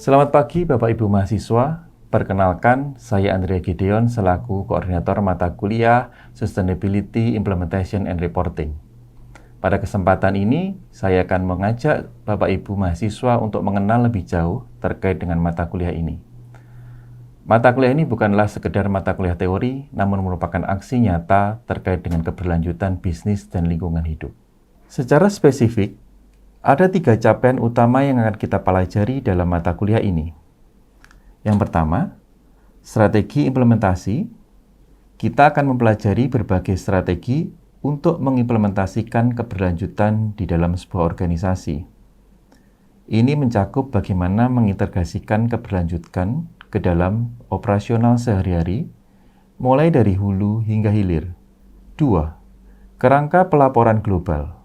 Selamat pagi Bapak Ibu mahasiswa. Perkenalkan, saya Andrea Gideon selaku Koordinator Mata Kuliah Sustainability Implementation and Reporting. Pada kesempatan ini, saya akan mengajak Bapak Ibu mahasiswa untuk mengenal lebih jauh terkait dengan mata kuliah ini. Mata kuliah ini bukanlah sekedar mata kuliah teori, namun merupakan aksi nyata terkait dengan keberlanjutan bisnis dan lingkungan hidup. Secara spesifik, ada 3 capaian utama yang akan kita pelajari dalam mata kuliah ini. Yang pertama, strategi implementasi. Kita akan mempelajari berbagai strategi untuk mengimplementasikan keberlanjutan di dalam sebuah organisasi. Ini mencakup bagaimana mengintegrasikan keberlanjutan ke dalam operasional sehari-hari, mulai dari hulu hingga hilir. 2. Kerangka pelaporan global.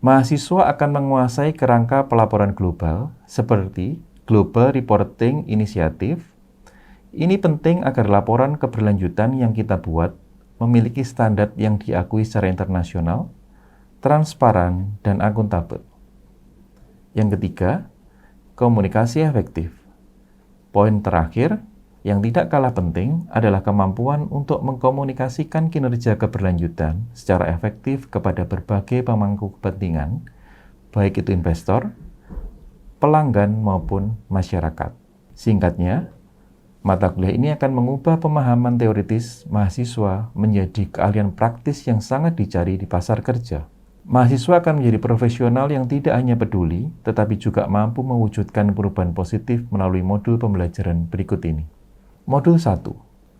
Mahasiswa akan menguasai kerangka pelaporan global seperti Global Reporting Initiative. Ini penting agar laporan keberlanjutan yang kita buat memiliki standar yang diakui secara internasional, transparan, dan akuntabel. Yang ketiga, komunikasi efektif. Poin terakhir, yang tidak kalah penting adalah kemampuan untuk mengkomunikasikan kinerja keberlanjutan secara efektif kepada berbagai pemangku kepentingan, baik itu investor, pelanggan, maupun masyarakat. Singkatnya, mata kuliah ini akan mengubah pemahaman teoritis mahasiswa menjadi keahlian praktis yang sangat dicari di pasar kerja. Mahasiswa akan menjadi profesional yang tidak hanya peduli, tetapi juga mampu mewujudkan perubahan positif melalui modul pembelajaran berikut ini. Modul 1.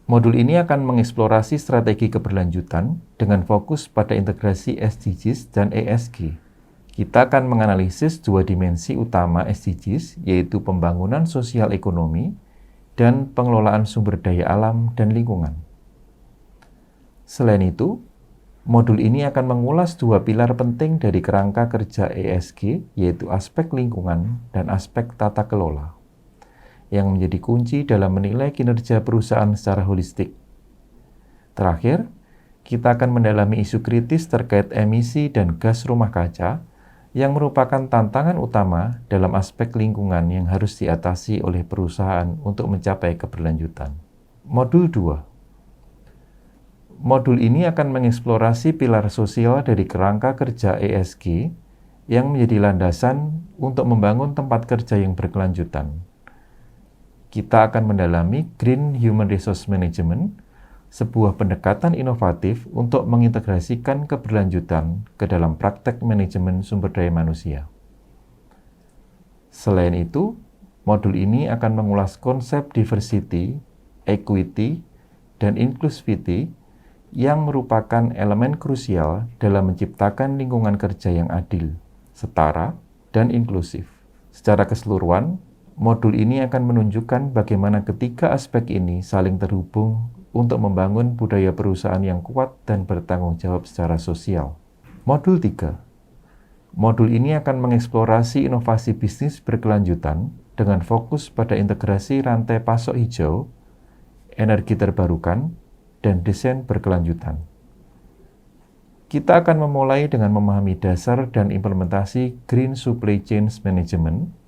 Modul ini akan mengeksplorasi strategi keberlanjutan dengan fokus pada integrasi SDGs dan ESG. Kita akan menganalisis 2 dimensi utama SDGs, yaitu pembangunan sosial ekonomi dan pengelolaan sumber daya alam dan lingkungan. Selain itu, modul ini akan mengulas 2 pilar penting dari kerangka kerja ESG, yaitu aspek lingkungan dan aspek tata kelola, yang menjadi kunci dalam menilai kinerja perusahaan secara holistik. Terakhir, kita akan mendalami isu kritis terkait emisi dan gas rumah kaca yang merupakan tantangan utama dalam aspek lingkungan yang harus diatasi oleh perusahaan untuk mencapai keberlanjutan. Modul 2. Modul ini akan mengeksplorasi pilar sosial dari kerangka kerja ESG yang menjadi landasan untuk membangun tempat kerja yang berkelanjutan. Kita akan mendalami Green Human Resource Management, sebuah pendekatan inovatif untuk mengintegrasikan keberlanjutan ke dalam praktek manajemen sumber daya manusia. Selain itu, modul ini akan mengulas konsep diversity, equity, dan inclusivity yang merupakan elemen krusial dalam menciptakan lingkungan kerja yang adil, setara, dan inklusif. Secara keseluruhan, modul ini akan menunjukkan bagaimana ketiga aspek ini saling terhubung untuk membangun budaya perusahaan yang kuat dan bertanggung jawab secara sosial. Modul 3. Modul ini akan mengeksplorasi inovasi bisnis berkelanjutan dengan fokus pada integrasi rantai pasok hijau, energi terbarukan, dan desain berkelanjutan. Kita akan memulai dengan memahami dasar dan implementasi Green Supply Chain Management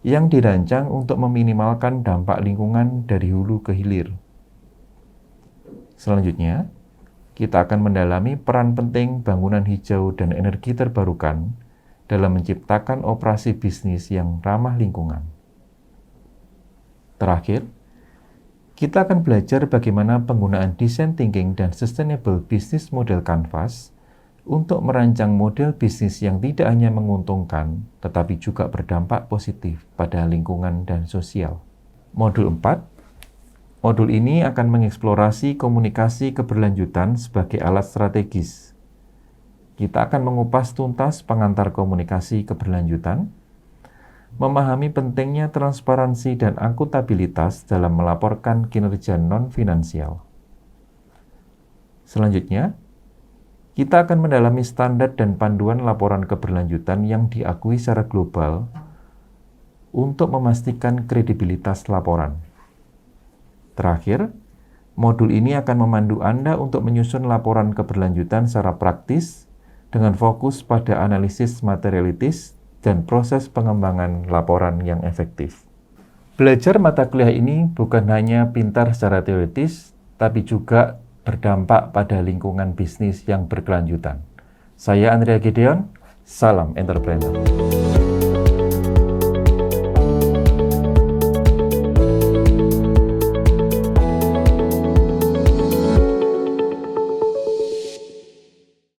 yang dirancang untuk meminimalkan dampak lingkungan dari hulu ke hilir. Selanjutnya, kita akan mendalami peran penting bangunan hijau dan energi terbarukan dalam menciptakan operasi bisnis yang ramah lingkungan. Terakhir, kita akan belajar bagaimana penggunaan design thinking dan sustainable business model canvas untuk merancang model bisnis yang tidak hanya menguntungkan, tetapi juga berdampak positif pada lingkungan dan sosial. Modul 4. Modul ini akan mengeksplorasi komunikasi keberlanjutan sebagai alat strategis. Kita akan mengupas tuntas pengantar komunikasi keberlanjutan, memahami pentingnya transparansi dan akuntabilitas dalam melaporkan kinerja non-finansial. Selanjutnya, kita akan mendalami standar dan panduan laporan keberlanjutan yang diakui secara global untuk memastikan kredibilitas laporan. Terakhir, modul ini akan memandu Anda untuk menyusun laporan keberlanjutan secara praktis dengan fokus pada analisis materialitis dan proses pengembangan laporan yang efektif. Belajar mata kuliah ini bukan hanya pintar secara teoritis, tapi juga berdampak pada lingkungan bisnis yang berkelanjutan. Saya Andrea Gideon, salam entrepreneur.